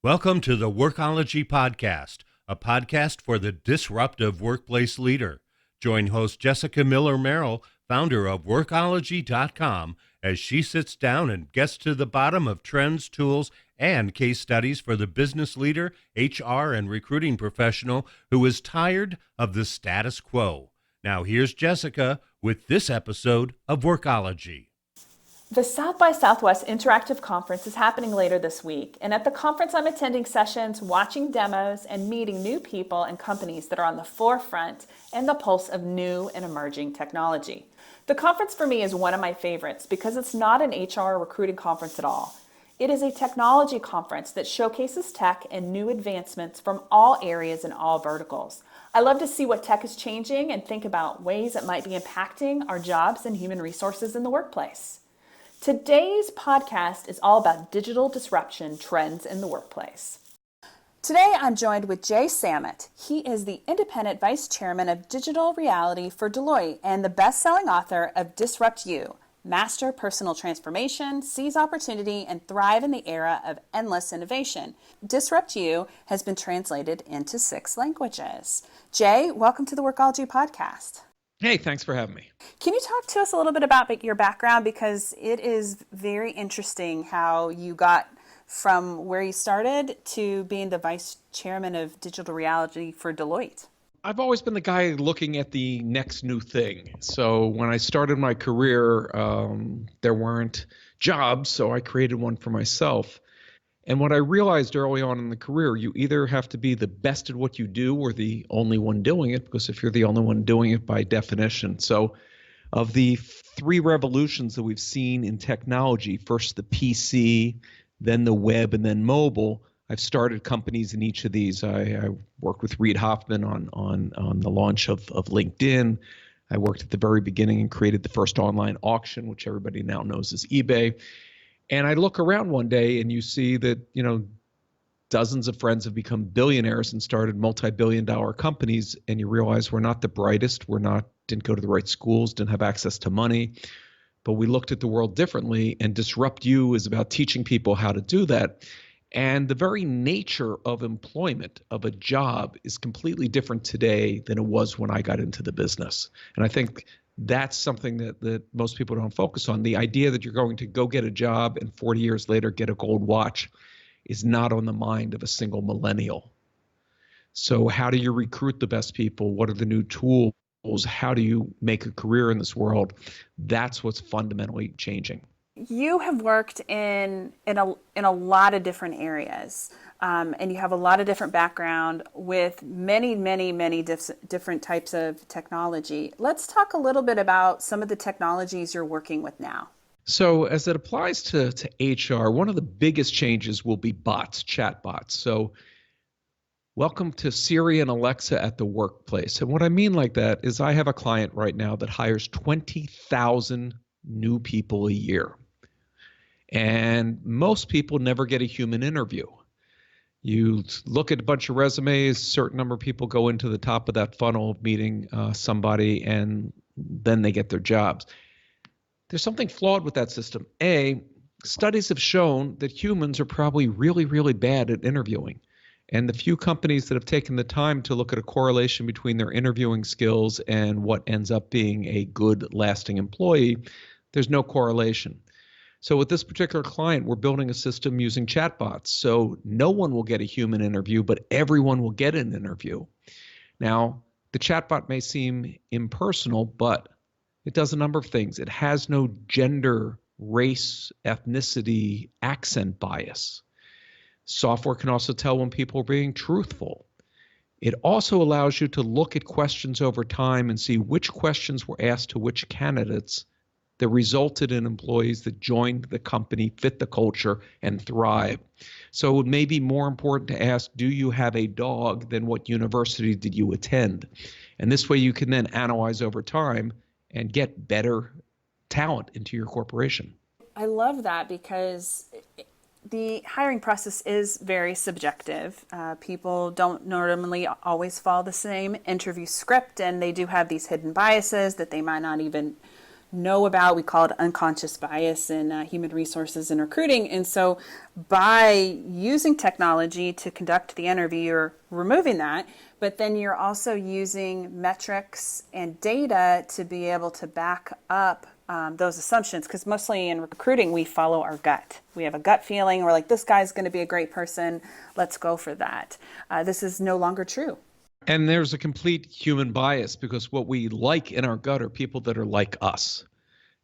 Welcome to the Workology Podcast, a podcast for the disruptive workplace leader. Join host Jessica Miller-Merrill, founder of Workology.com, as she sits down and gets to the bottom of trends, tools, and case studies for the business leader, HR, and recruiting professional who is tired of the status quo. Now here's Jessica with this episode of Workology. The South by Southwest Interactive Conference is happening later this week, and at the conference I'm attending sessions, watching demos, and meeting new people and companies that are on the forefront and the pulse of new and emerging technology. The conference for me is one of my favorites because it's not an HR recruiting conference at all. It is a technology conference that showcases tech and new advancements from all areas and all verticals. I love to see what tech is changing and think about ways it might be impacting our jobs and human resources in the workplace. Today's podcast is all about digital disruption trends in the workplace. Today I'm joined with Jay Sammet. He is the independent vice chairman of digital reality for Deloitte and the best-selling author of Disrupt You, Master Personal Transformation, Seize Opportunity, and Thrive in the Era of Endless Innovation. Disrupt You has been translated into 6 languages. Jay, welcome to the Workology Podcast. Hey, thanks for having me. Can you talk to us a little bit about your background? Because it is very interesting how you got from where you started to being the vice chairman of digital reality for Deloitte. I've always been the guy looking at the next new thing. So when I started my career, there weren't jobs, so I created one for myself. And what I realized early on in the career, you either have to be the best at what you do or the only one doing it, because if you're the only one doing it by definition. So of the 3 revolutions that we've seen in technology, first the PC, then the web, and then mobile, I've started companies in each of these. I worked with Reid Hoffman on the launch of LinkedIn. I worked at the very beginning and created the first online auction, which everybody now knows as eBay. And I look around one day and you see that, dozens of friends have become billionaires and started multi-billion-dollar companies, and you realize we're not the brightest, didn't go to the right schools, didn't have access to money, but we looked at the world differently, and Disrupt You is about teaching people how to do that. And the very nature of employment, of a job, is completely different today than it was when I got into the business. And I think that's something that most people don't focus on. The idea that you're going to go get a job and 40 years later get a gold watch is not on the mind of a single millennial. So how do you recruit the best people? What are the new tools? How do you make a career in this world? That's what's fundamentally changing. You have worked in a lot of different areas, and you have a lot of different background with many different types of technology. Let's talk a little bit about some of the technologies you're working with now. So as it applies to HR, one of the biggest changes will be bots, chat bots. So welcome to Siri and Alexa at the workplace. And what I mean like that is I have a client right now that hires 20,000 new people a year. And most people never get a human interview. You look at a bunch of resumes, a certain number of people go into the top of that funnel of meeting somebody, and then they get their jobs. There's something flawed with that system. Studies have shown that humans are probably really bad at interviewing. And the few companies that have taken the time to look at a correlation between their interviewing skills and what ends up being a good, lasting employee, there's no correlation. So with this particular client, we're building a system using chatbots. So no one will get a human interview, but everyone will get an interview. Now, the chatbot may seem impersonal, but it does a number of things. It has no gender, race, ethnicity, accent bias. Software can also tell when people are being truthful. It also allows you to look at questions over time and see which questions were asked to which candidates that resulted in employees that joined the company, fit the culture, and thrive. So it may be more important to ask, do you have a dog, than what university did you attend? And this way you can then analyze over time and get better talent into your corporation. I love that because the hiring process is very subjective. People don't normally always follow the same interview script, and they do have these hidden biases that they might not even know about. We call it unconscious bias in human resources and recruiting. And so by using technology to conduct the interview, you're removing that, but then you're also using metrics and data to be able to back up those assumptions, because mostly in recruiting, we follow our gut. We have a gut feeling. We're like, this guy's going to be a great person. Let's go for that. This is no longer true. And there's a complete human bias, because what we like in our gut are people that are like us.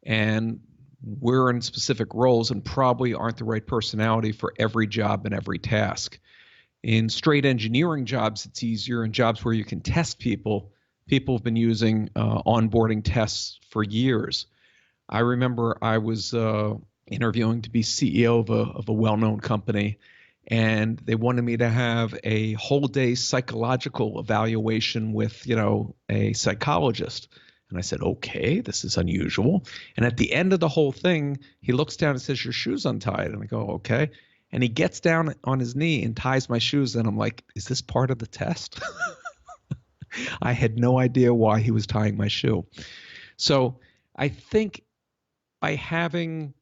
And we're in specific roles and probably aren't the right personality for every job and every task. In straight engineering jobs, it's easier. In jobs where you can test people have been using onboarding tests for years. I remember I was interviewing to be CEO of a well-known company, and they wanted me to have a whole day psychological evaluation with, a psychologist. And I said, okay, this is unusual. And at the end of the whole thing, he looks down and says, your shoe's untied. And I go, okay. And he gets down on his knee and ties my shoes. And I'm like, is this part of the test? I had no idea why he was tying my shoe. So I think by having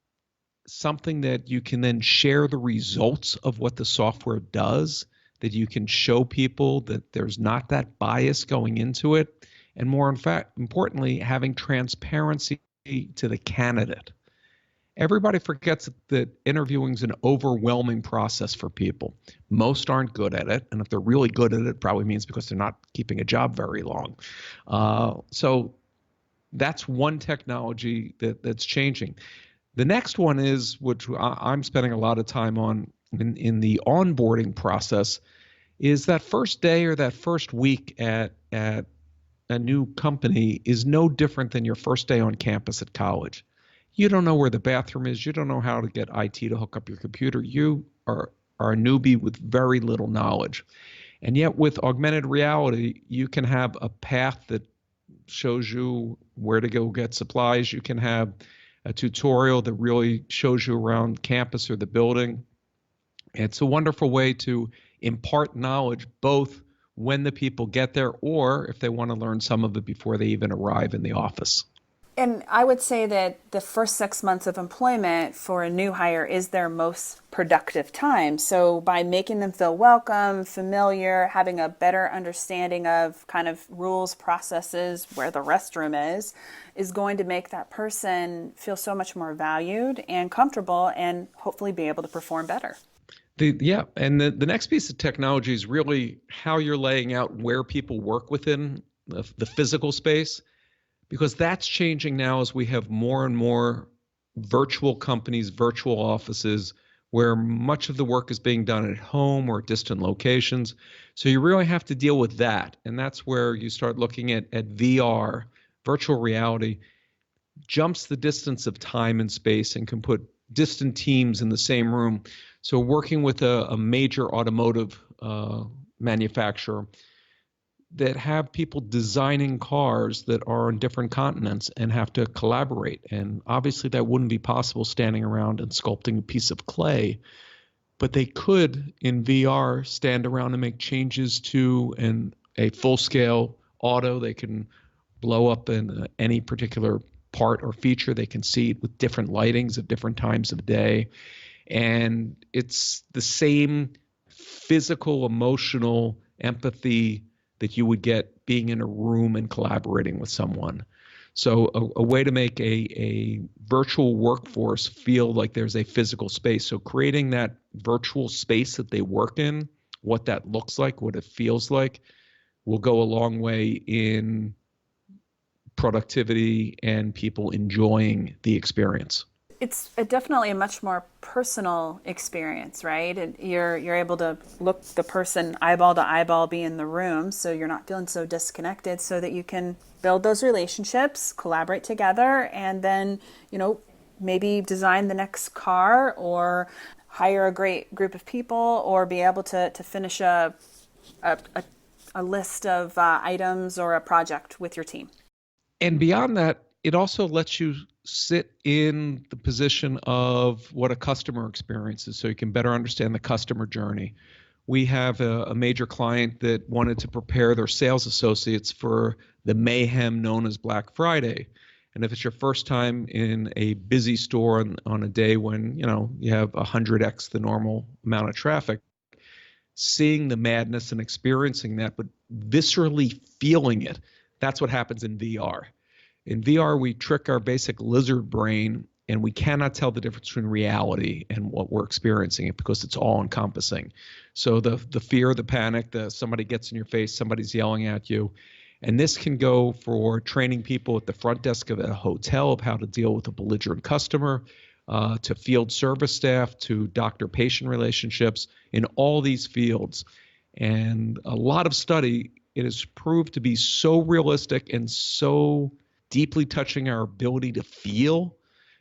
something that you can then share the results of what the software does, that you can show people that there's not that bias going into it, and more importantly, having transparency to the candidate. Everybody forgets that interviewing is an overwhelming process for people. Most aren't good at it, and if they're really good at it probably means because they're not keeping a job very long. So that's one technology that's changing. The next one is, which I'm spending a lot of time on in the onboarding process, is that first day or that first week at a new company is no different than your first day on campus at college. You don't know where the bathroom is. You don't know how to get IT to hook up your computer. You are a newbie with very little knowledge. And yet with augmented reality, you can have a path that shows you where to go get supplies. You can have a tutorial that really shows you around campus or the building. It's a wonderful way to impart knowledge, both when the people get there or if they want to learn some of it before they even arrive in the office. And I would say that the first 6 months of employment for a new hire is their most productive time. So by making them feel welcome, familiar, having a better understanding of kind of rules, processes, where the restroom is going to make that person feel so much more valued and comfortable and hopefully be able to perform better. And the next piece of technology is really how you're laying out where people work within the physical space. Because that's changing now as we have more and more virtual companies, virtual offices, where much of the work is being done at home or distant locations. So you really have to deal with that. And that's where you start looking at VR, virtual reality, jumps the distance of time and space and can put distant teams in the same room. So working with a major automotive manufacturer, that have people designing cars that are on different continents and have to collaborate. And obviously that wouldn't be possible standing around and sculpting a piece of clay, but they could in VR stand around and make changes to a full-scale auto. They can blow up in any particular part or feature. They can see it with different lightings at different times of day. And it's the same physical, emotional empathy that you would get being in a room and collaborating with someone. So a way to make a virtual workforce feel like there's a physical space. So creating that virtual space that they work in, what that looks like, what it feels like, will go a long way in productivity and people enjoying the experience. It's definitely a much more personal experience, right? And you're able to look the person eyeball to eyeball, be in the room, so you're not feeling so disconnected, so that you can build those relationships, collaborate together, and then, maybe design the next car or hire a great group of people or be able to finish a list of items or a project with your team. And beyond that, it also lets you sit in the position of what a customer experiences, so you can better understand the customer journey. We have a major client that wanted to prepare their sales associates for the mayhem known as Black Friday. And if it's your first time in a busy store on a day when, you have 100x the normal amount of traffic, seeing the madness and experiencing that, but viscerally feeling it, that's what happens in VR. In VR, we trick our basic lizard brain, and we cannot tell the difference between reality and what we're experiencing it because it's all encompassing. So the fear, the panic, somebody gets in your face, somebody's yelling at you. And this can go for training people at the front desk of a hotel of how to deal with a belligerent customer, to field service staff, to doctor-patient relationships in all these fields. And a lot of study, it has proved to be so realistic and so deeply touching our ability to feel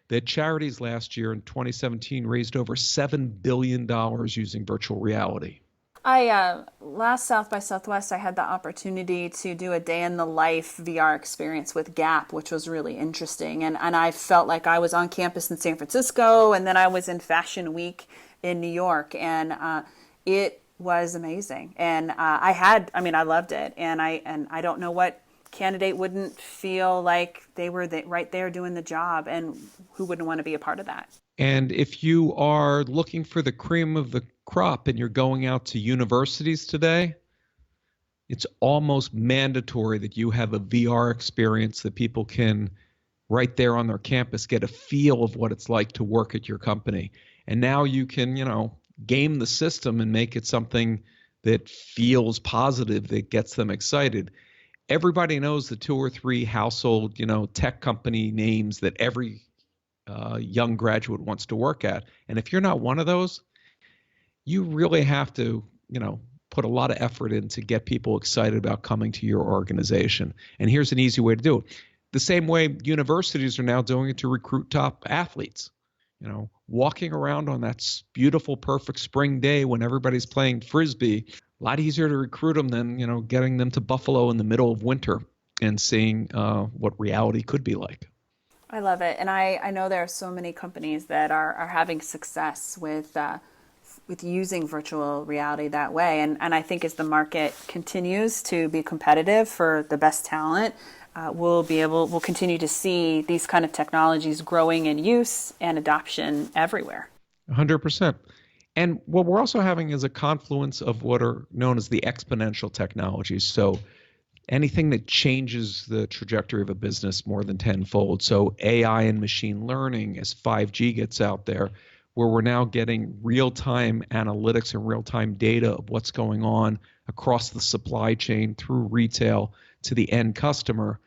that charities last year in 2017 raised over $7 billion using virtual reality. Last South by Southwest, I had the opportunity to do a day in the life VR experience with Gap, which was really interesting. And I felt like I was on campus in San Francisco, and then I was in Fashion Week in New York, and it was amazing. And I loved it. And I don't know what candidate wouldn't feel like they were right there doing the job, and who wouldn't want to be a part of that? And if you are looking for the cream of the crop and you're going out to universities today, it's almost mandatory that you have a VR experience that people can, right there on their campus, get a feel of what it's like to work at your company. And now you can, game the system and make it something that feels positive, that gets them excited. Everybody knows the 2 or 3 household, tech company names that every young graduate wants to work at. And if you're not one of those, you really have to, put a lot of effort in to get people excited about coming to your organization. And here's an easy way to do it. The same way universities are now doing it to recruit top athletes. Walking around on that beautiful, perfect spring day when everybody's playing Frisbee, a lot easier to recruit them than, getting them to Buffalo in the middle of winter and seeing what reality could be like. I love it. And I know there are so many companies that are having success with using virtual reality that way. And I think as the market continues to be competitive for the best talent, we'll continue to see these kind of technologies growing in use and adoption everywhere. 100%. And what we're also having is a confluence of what are known as the exponential technologies. So anything that changes the trajectory of a business more than tenfold. So AI and machine learning, as 5G gets out there, where we're now getting real-time analytics and real-time data of what's going on across the supply chain through retail to the end customer.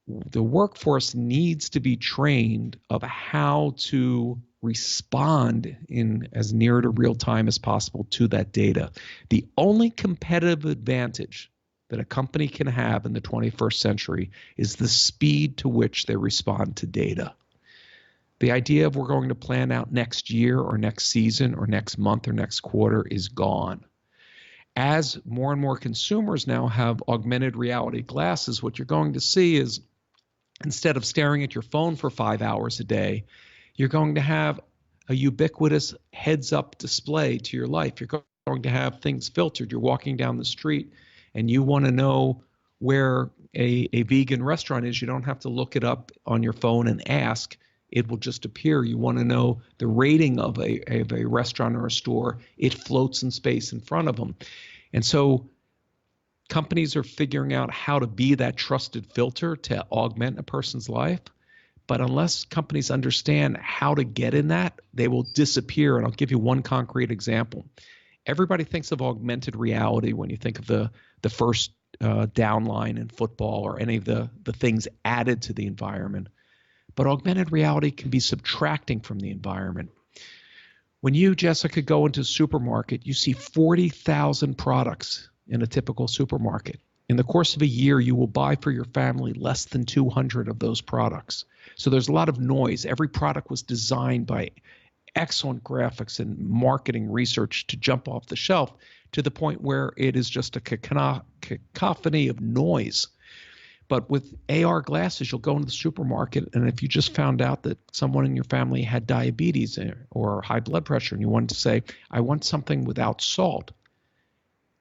The workforce needs to be trained of how to respond in as near to real time as possible to that data. The only competitive advantage that a company can have in the 21st century is the speed to which they respond to data. The idea of we're going to plan out next year or next season or next month or next quarter is gone. As more and more consumers now have augmented reality glasses, what you're going to see is instead of staring at your phone for 5 hours a day, you're going to have a ubiquitous heads-up display to your life. You're going to have things filtered. You're walking down the street and you want to know where a vegan restaurant is. You don't have to look it up on your phone and ask. It will just appear. You want to know the rating of a restaurant or a store. It floats in space in front of them. And so companies are figuring out how to be that trusted filter to augment a person's life. But unless companies understand how to get in that, they will disappear. And I'll give you one concrete example. Everybody thinks of augmented reality when you think of the first down line in football or any of the things added to the environment. But augmented reality can be subtracting from the environment. When you, Jessica, go into a supermarket, you see 40,000 products in a typical supermarket. In the course of a year, you will buy for your family less than 200 of those products. So there's a lot of noise. Every product was designed by excellent graphics and marketing research to jump off the shelf to the point where it is just a cacophony of noise. But with AR glasses, you'll go into the supermarket, and if you just found out that someone in your family had diabetes or high blood pressure, and you wanted to say, I want something without salt,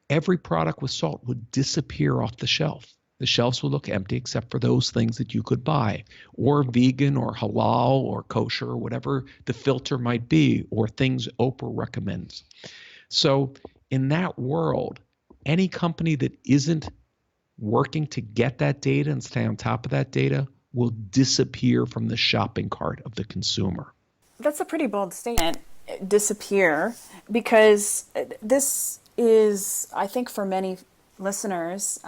every product with salt would disappear off the shelf. The shelves will look empty except for those things that you could buy, or vegan or halal or kosher or whatever the filter might be, or things Oprah recommends. So in that world, any company that isn't working to get that data and stay on top of that data will disappear from the shopping cart of the consumer. That's a pretty bold statement, disappear, because this is, I think for many listeners,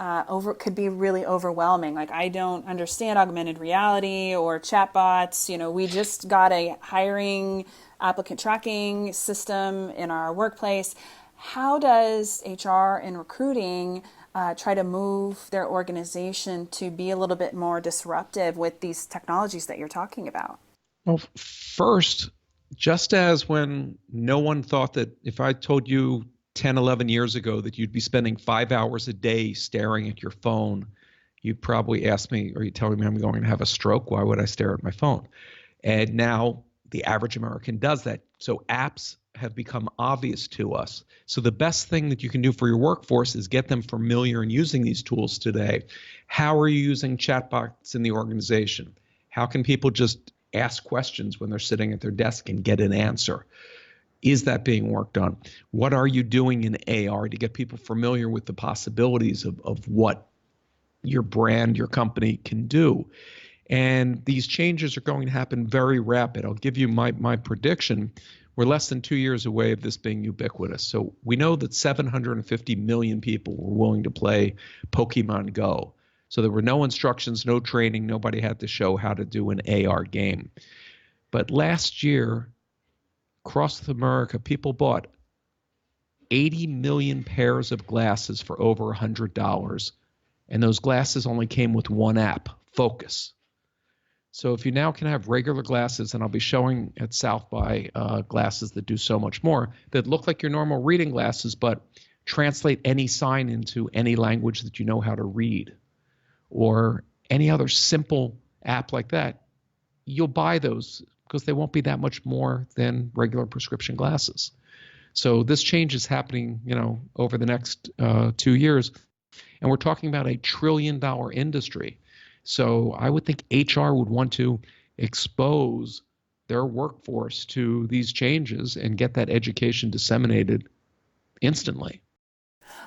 could be really overwhelming. Like, I don't understand augmented reality or chatbots. We just got a hiring applicant tracking system in our workplace. How does HR and recruiting try to move their organization to be a little bit more disruptive with these technologies that you're talking about? Well, first, just as when no one thought that if I told you 10, 11 years ago that you'd be spending 5 hours a day staring at your phone, you'd probably ask me, are you telling me I'm going to have a stroke? Why would I stare at my phone? And now the average American does that. So apps have become obvious to us. So the best thing that you can do for your workforce is get them familiar in using these tools today. How are you using chatbots in the organization? How can people just ask questions when they're sitting at their desk and get an answer? Is that being worked on? What are you doing in AR to get people familiar with the possibilities of what your brand, your company can do? And these changes are going to happen very rapid. I'll give you my prediction. We're less than 2 years away of this being ubiquitous. So we know that 750 million people were willing to play Pokemon Go. So there were no instructions, no training. Nobody had to show how to do an AR game. But last year, across America, people bought 80 million pairs of glasses for over $100. And those glasses only came with one app, Focus. So if you now can have regular glasses, and I'll be showing at South by glasses that do so much more, that look like your normal reading glasses, but translate any sign into any language that you know how to read, or any other simple app like that, you'll buy those because they won't be that much more than regular prescription glasses. So this change is happening, over the next 2 years, and we're talking about $1 trillion industry. So I would think HR would want to expose their workforce to these changes and get that education disseminated instantly.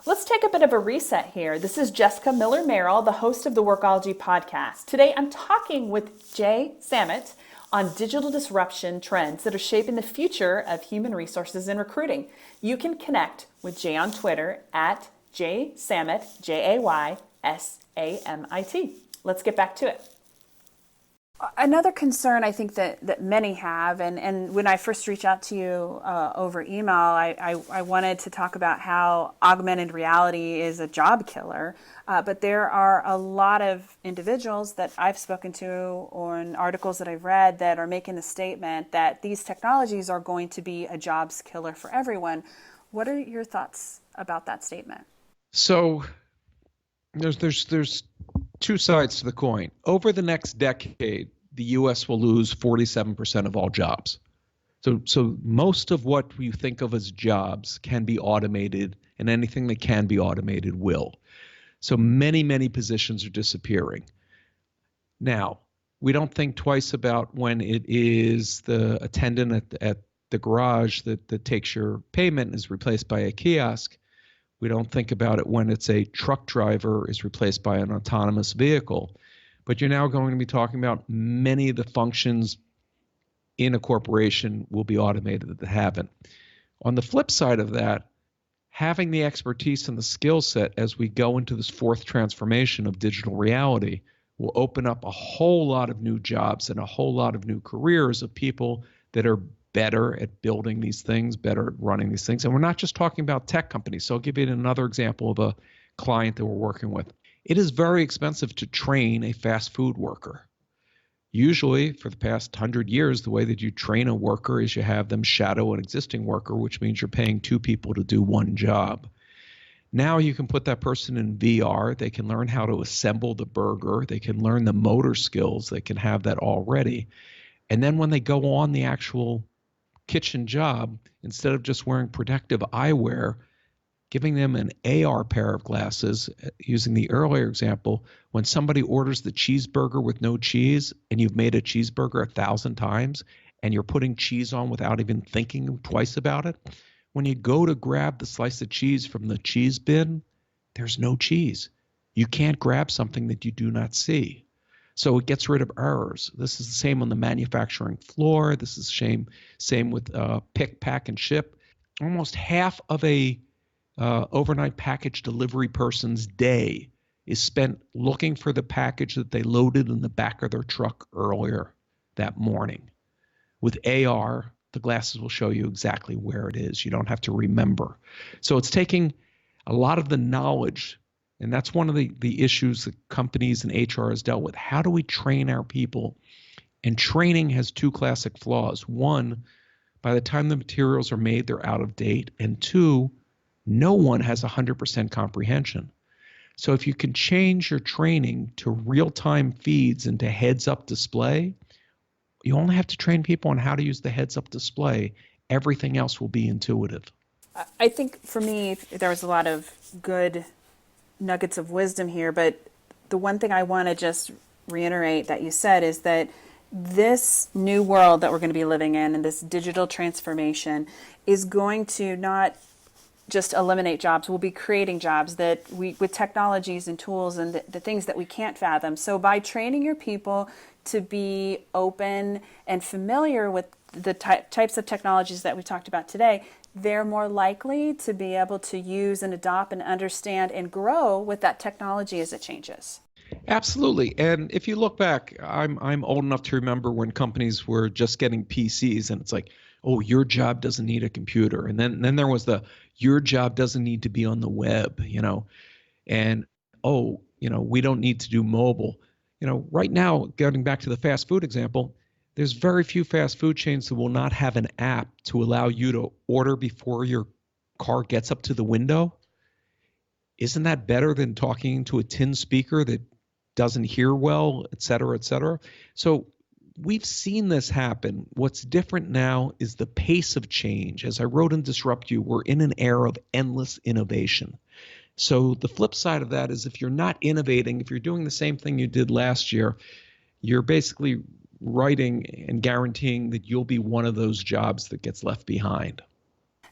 Let's take a bit of a reset here. This is Jessica Miller-Merrill, the host of the Workology podcast. Today I'm talking with Jay Sammet on digital disruption trends that are shaping the future of human resources and recruiting. You can connect with Jay on Twitter at jsamit, JAYSAMIT. Let's get back to it. Another concern I think that many have, and when I first reached out to you over email, I wanted to talk about how augmented reality is a job killer, but there are a lot of individuals that I've spoken to or in articles that I've read that are making the statement that these technologies are going to be a jobs killer for everyone. What are your thoughts about that statement? So there's two sides to the coin. Over the next decade, the U.S. will lose 47% of all jobs. So most of what we think of as jobs can be automated, and anything that can be automated will. So many positions are disappearing. Now, we don't think twice about when it is the attendant at the garage that takes your payment and is replaced by a kiosk. We don't think about it when it's a truck driver is replaced by an autonomous vehicle. But you're now going to be talking about many of the functions in a corporation will be automated that haven't. On the flip side of that, having the expertise and the skill set as we go into this fourth transformation of digital reality will open up a whole lot of new jobs and a whole lot of new careers of people that are better at building these things, better at running these things. And we're not just talking about tech companies. So I'll give you another example of a client that we're working with. It is very expensive to train a fast food worker. Usually, for the past 100 years, the way that you train a worker is you have them shadow an existing worker, which means you're paying two people to do one job. Now you can put that person in VR. They can learn how to assemble the burger. They can learn the motor skills. They can have that already. And then when they go on the actual kitchen job, instead of just wearing protective eyewear, giving them an AR pair of glasses, using the earlier example, when somebody orders the cheeseburger with no cheese and you've made a cheeseburger 1,000 times and you're putting cheese on without even thinking twice about it, when you go to grab the slice of cheese from the cheese bin, there's no cheese. You can't grab something that you do not see. So it gets rid of errors. This is the same on the manufacturing floor. This is same with pick, pack, and ship. Almost half of a overnight package delivery person's day is spent looking for the package that they loaded in the back of their truck earlier that morning. With AR, the glasses will show you exactly where it is. You don't have to remember. So it's taking a lot of the knowledge, and that's one of the issues that companies and HR has dealt with. How do we train our people? And training has two classic flaws. One, by the time the materials are made, they're out of date. And two, no one has 100% comprehension. So if you can change your training to real-time feeds and to heads-up display, you only have to train people on how to use the heads-up display. Everything else will be intuitive. I think for me, there was a lot of good nuggets of wisdom here, but the one thing I want to just reiterate that you said is that this new world that we're going to be living in and this digital transformation is going to not just eliminate jobs. We'll be creating jobs that with technologies and tools and the things that we can't fathom. So by training your people to be open and familiar with the types of technologies that we talked about today, they're more likely to be able to use and adopt and understand and grow with that technology as it changes. Absolutely. And if you look back, I'm old enough to remember when companies were just getting PCs and it's like, oh, your job doesn't need a computer. And then there was your job doesn't need to be on the web, and we don't need to do mobile. Right now, getting back to the fast food example, there's very few fast food chains that will not have an app to allow you to order before your car gets up to the window. Isn't that better than talking to a tin speaker that doesn't hear well, et cetera, et cetera? So we've seen this happen. What's different now is the pace of change. As I wrote in Disrupt You, we're in an era of endless innovation. So the flip side of that is if you're not innovating, if you're doing the same thing you did last year, you're basically writing and guaranteeing that you'll be one of those jobs that gets left behind.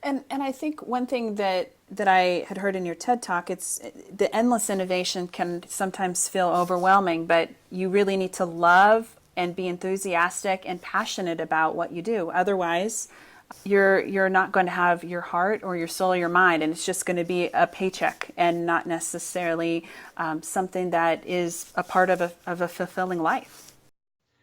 And I think one thing that I had heard in your TED Talk, it's the endless innovation can sometimes feel overwhelming, but you really need to love and be enthusiastic and passionate about what you do. Otherwise, you're not going to have your heart or your soul or your mind, and it's just going to be a paycheck and not necessarily something that is a part of a fulfilling life.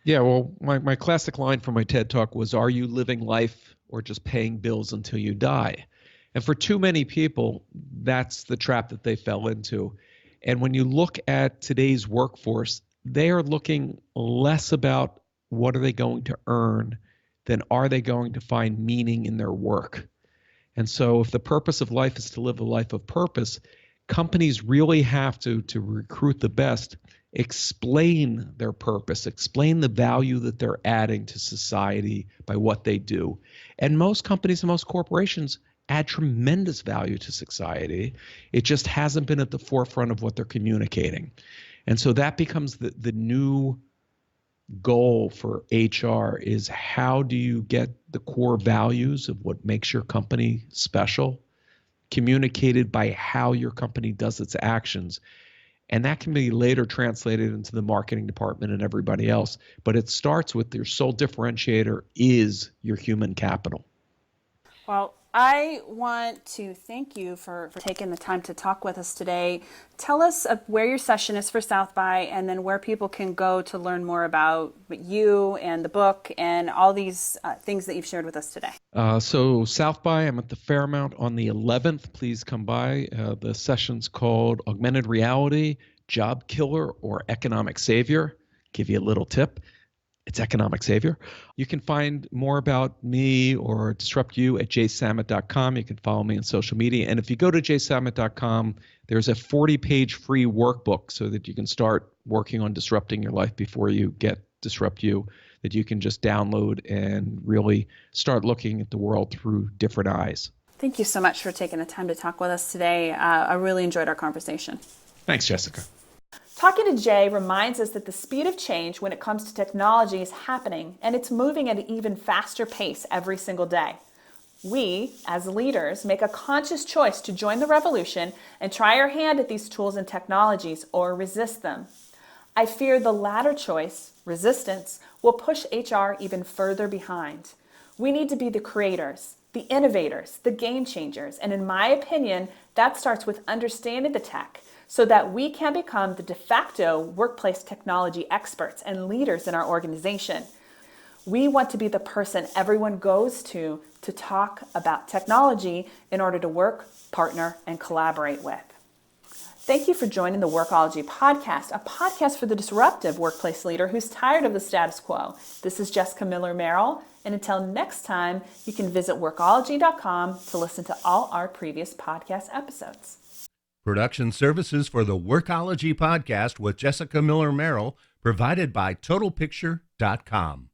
Yeah, well, my classic line from my TED Talk was, are you living life or just paying bills until you die? And for too many people, that's the trap that they fell into. And when you look at today's workforce, they are looking less about what are they going to earn than are they going to find meaning in their work. And so if the purpose of life is to live a life of purpose, companies really have to recruit the best, explain their purpose, explain the value that they're adding to society by what they do. And most companies and most corporations add tremendous value to society. It just hasn't been at the forefront of what they're communicating. And so that becomes the new goal for HR is how do you get the core values of what makes your company special communicated by how your company does its actions. And that can be later translated into the marketing department and everybody else. But it starts with your sole differentiator is your human capital. Well, I want to thank you for taking the time to talk with us today. Tell us where your session is for South by and then where people can go to learn more about you and the book and all these things that you've shared with us today. So South by, I'm at the Fairmount on the 11th. Please come by. The session's called Augmented Reality, Job Killer or Economic Savior. Give you a little tip. It's Economic Savior. You can find more about me or Disrupt You at jsamet.com. You can follow me on social media. And if you go to jsamet.com, there's a 40-page free workbook so that you can start working on disrupting your life before you get Disrupt You, that you can just download and really start looking at the world through different eyes. Thank you so much for taking the time to talk with us today. I really enjoyed our conversation. Thanks, Jessica. Talking to Jay reminds us that the speed of change when it comes to technology is happening, and it's moving at an even faster pace every single day. We, as leaders, make a conscious choice to join the revolution and try our hand at these tools and technologies or resist them. I fear the latter choice, resistance, will push HR even further behind. We need to be the creators, the innovators, the game changers, and in my opinion, that starts with understanding the tech so that we can become the de facto workplace technology experts and leaders in our organization. We want to be the person everyone goes to talk about technology in order to work, partner, and collaborate with. Thank you for joining the Workology podcast, a podcast for the disruptive workplace leader who's tired of the status quo. This is Jessica Miller-Merrill, and until next time, you can visit workology.com to listen to all our previous podcast episodes. Production services for the Workology podcast with Jessica Miller-Merrill provided by TotalPicture.com.